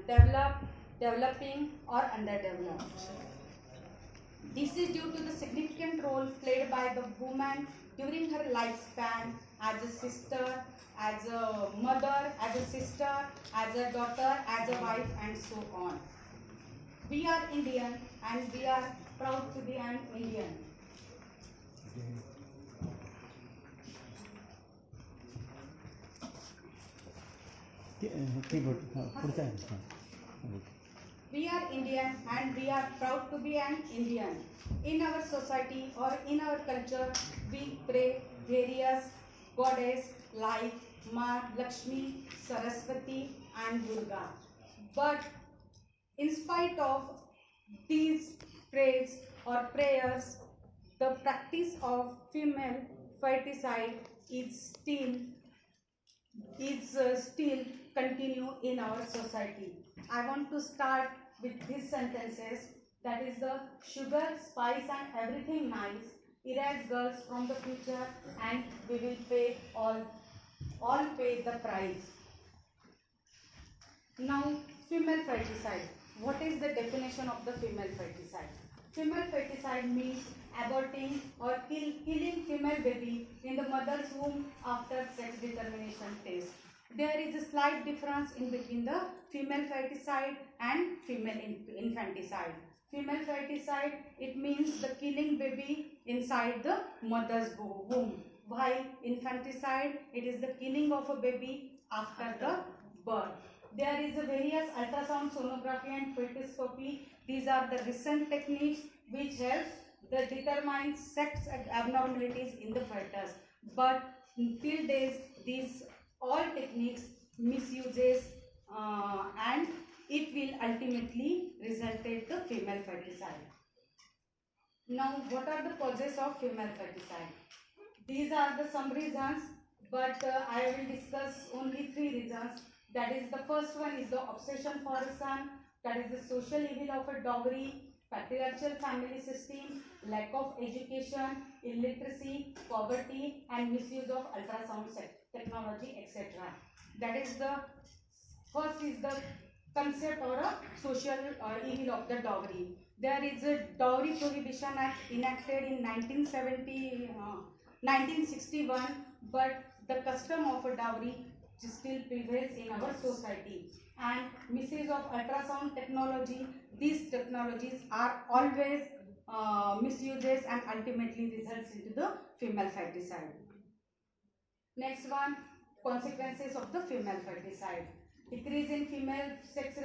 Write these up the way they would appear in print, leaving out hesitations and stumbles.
developed, developing, or underdeveloped. This is due to the significant role played by the woman during her lifespan as a sister, as a mother, as a sister, as a daughter, as a wife, and so on. We are Indian and we are proud to be an Indian. We are Indian and we are proud to be an Indian. In our society or in our culture, we pray various goddess like Ma, Lakshmi, Saraswati and Durga. But in spite of these praise or prayers, the practice of female ferticide is still continue in our society. I want to start with these sentences, that is the sugar, spice and everything nice, erase girls from the future and we will pay all pay the price. Now female ferticide. What is the definition of the female ferticide? Female ferticide means aborting or killing female baby in the mother's womb after sex determination test. There is a slight difference in between the female ferticide and female infanticide. Female ferticide, it means the killing baby inside the mother's womb, while infanticide, it is the killing of a baby after the birth. There is a various ultrasound sonography and fetoscopy. These are the recent techniques which helps the determine sex abnormalities in the fetus. But till days, these all techniques misuses and it will ultimately result in the female ferticide. Now, what are the causes of female ferticide? These are the some reasons, but I will discuss only 3 reasons. That is, the first one is the obsession for a son, that is the social evil of a dowry, patriarchal family system, lack of education, illiteracy, poverty and misuse of ultrasound technology, etc. That is the first is the concept or a social evil of the dowry. There is a Dowry Prohibition Act enacted in 1961, but the custom of a dowry still prevails in our society. And misuse of ultrasound technology, these technologies are always misuses and ultimately results into the female ferticide. Next one, consequences of the female ferticide. Decreases in the female sex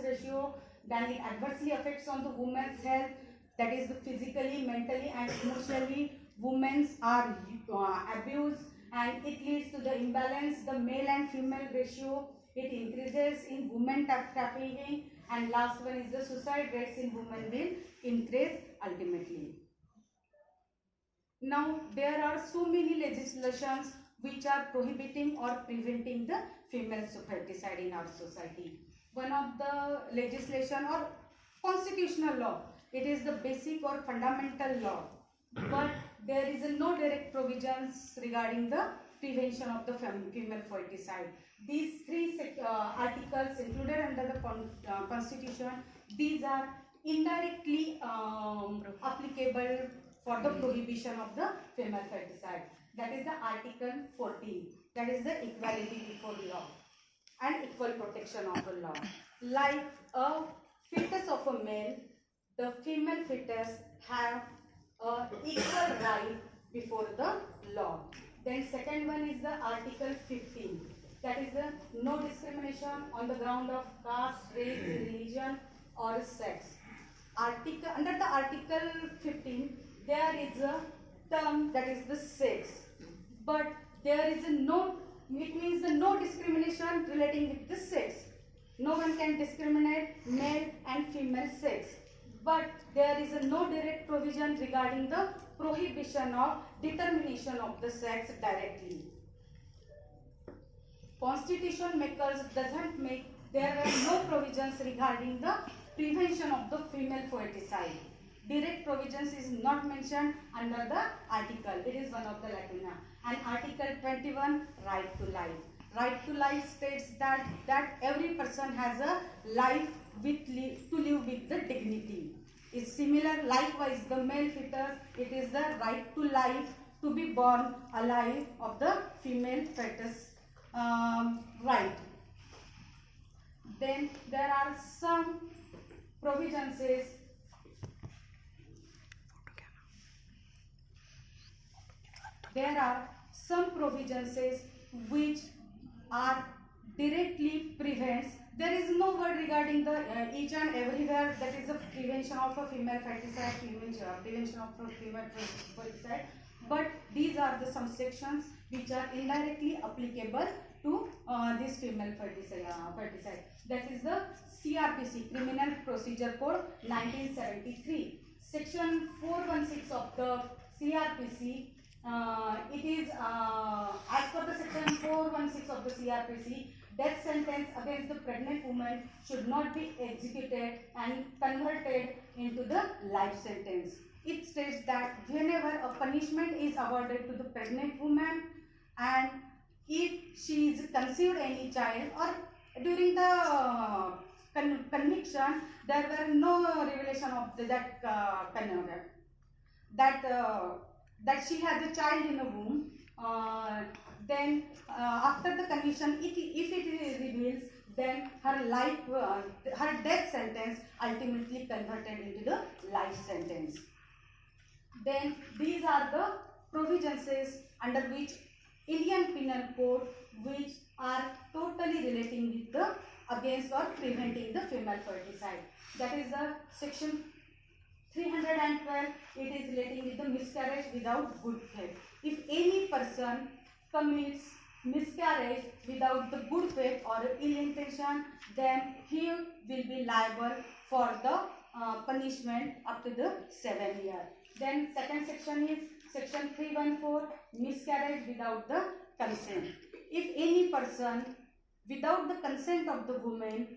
ratio, then it adversely affects on the woman's health, that is physically, mentally and emotionally. Women are abused and it leads to the imbalance, the male and female ratio. It increases in women trafficking, and last one is the suicide rates in women will increase ultimately. Now there are so many legislations which are prohibiting or preventing the female ferticide in our society. One of the legislation or constitutional law, it is the basic or fundamental law, but there is no direct provisions regarding the prevention of the female ferticide. These 3 articles included under the constitution, these are indirectly applicable for the prohibition of the female ferticide. That is the Article 14, that is the equality before law and equal protection of the law. Like a fetus of a male, the female fetus have equal right before the law. Then second one is the Article 15, that is the no discrimination on the ground of caste, race, religion or sex. Under the Article 15, there is a term that is the sex, but there is a no, it means the no discrimination relating with the sex. No one can discriminate male and female sex, but there is a no direct provision regarding the prohibition of determination of the sex directly. Constitution makers doesn't make, there are no provisions regarding the prevention of the female ferticide. Direct provisions is not mentioned under the article. It is one of the lacuna. And Article 21, right to life. right to life states that every person has a life to live with the dignity. Is similar. Likewise, the male fetus, it is the right to life to be born alive of the female fetus right. Then there are some provisions. There are some provisions which are directly prevents. There is no word regarding the each and everywhere that is the prevention of a female feticide, prevention of a female feticide. But these are the some sections which are indirectly applicable to this female feticide. That is the CRPC, Criminal Procedure Code 1973. Section 416 of the CRPC. It is as per the section 416 of the CRPC, death sentence against the pregnant woman should not be executed and converted into the life sentence. It states that whenever a punishment is awarded to the pregnant woman, and if she is conceived any child, or during the conviction there were no revelation of that she has a child in the womb, then after the conviction, if it reveals, then her death sentence ultimately converted into the life sentence. Then these are the provisions under which Indian Penal Code which are totally relating with the against or preventing the female feticide. That is the section 312, it is relating with the miscarriage without good faith. If any person commits miscarriage without the good faith or ill intention, then he will be liable for the punishment up to the 7 years. Then second section is section 314, miscarriage without the consent. If any person without the consent of the woman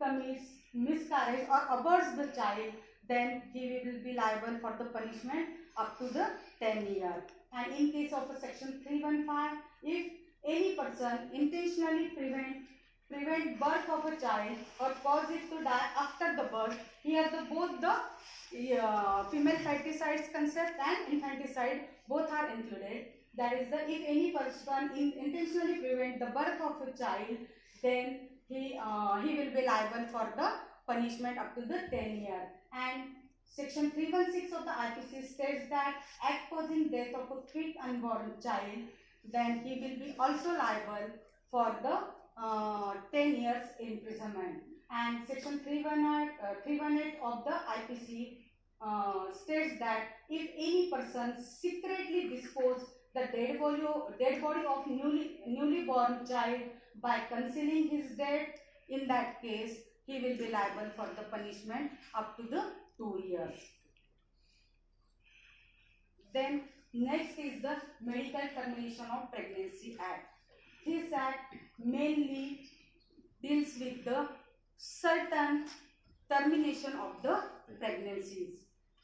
commits miscarriage or aborts the child, then he will be liable for the punishment up to the 10 years. And in case of a section 315, if any person intentionally prevent birth of a child or cause it to die after the birth, here both the female feticides concept and infanticide both are included. That is, if any person intentionally prevent the birth of a child, then he will be liable for the punishment up to the 10 years. And section 316 of the IPC states that act causing death of a quick unborn child, then he will be also liable for the 10 years imprisonment. And section 318 of the IPC states that if any person secretly dispose the dead body of newly born child by concealing his death, in that case he will be liable for the punishment up to the 2 years. Then next is the Medical Termination of Pregnancy Act. This act mainly deals with the certain termination of the pregnancies.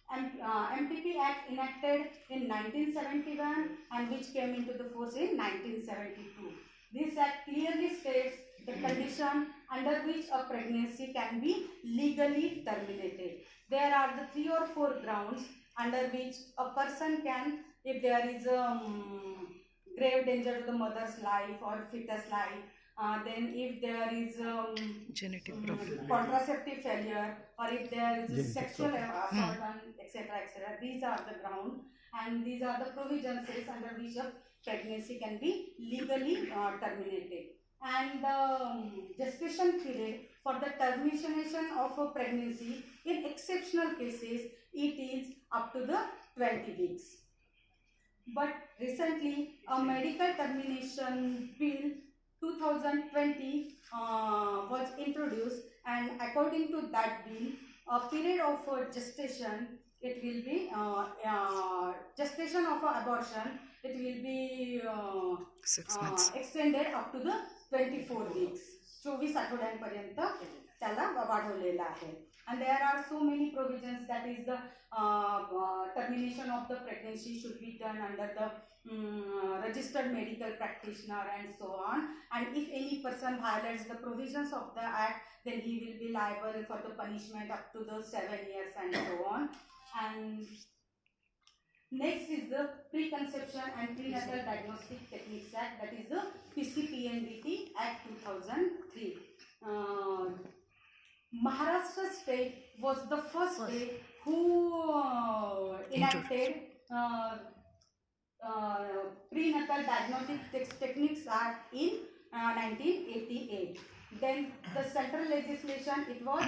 MTP Act enacted in 1971 and which came into the force in 1972. This act clearly states the condition under which a pregnancy can be legally terminated. There are the 3 or 4 grounds under which a person can, if there is a grave danger to the mother's life or fetus life, then if there is contraceptive failure, or if there is sexual assault, etc., these are the grounds and these are the provisions under which a pregnancy can be legally terminated. And the gestation period for the termination of a pregnancy in exceptional cases, it is up to the 20 weeks. But recently a medical termination bill 2020 was introduced, and according to that bill, a period of gestation, it will be gestation of abortion, it will be 6 months extended up to the 24 weeks. 24 आठवड्यांपर्यंत त्याला वाढवलेला आहे. And there are so many provisions, that is the termination of the pregnancy should be done under the registered medical practitioner and so on. And if any person violates the provisions of the act, then he will be liable for the punishment up to the 7 years and so on. And next is the Preconception and Prenatal Diagnostic Techniques Act, that is the PCPNDT Act 2003. Maharashtra state was the first state who enacted Prenatal Diagnostic Techniques Act in 1988. Then the central legislation, it was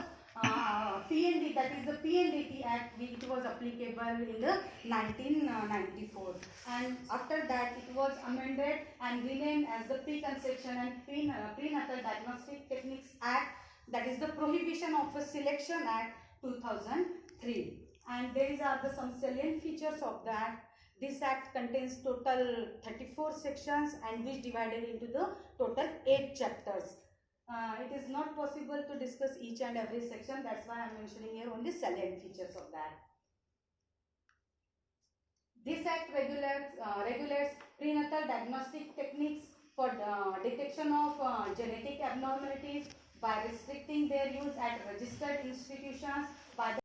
PND, that is the PNDT Act, it was applicable in the 1994. And after that it was amended and renamed as the Preconception and Prenatal Diagnostic Techniques Act, that is the Prohibition of a Selection Act 2003. And these are the some salient features of that. This act contains total 34 sections and which divided into the total 8 chapters. It is not possible to discuss each and every section, that's why I am mentioning here only salient features of that. This act regulates prenatal diagnostic techniques for detection of genetic abnormalities by restricting their use at registered institutions by the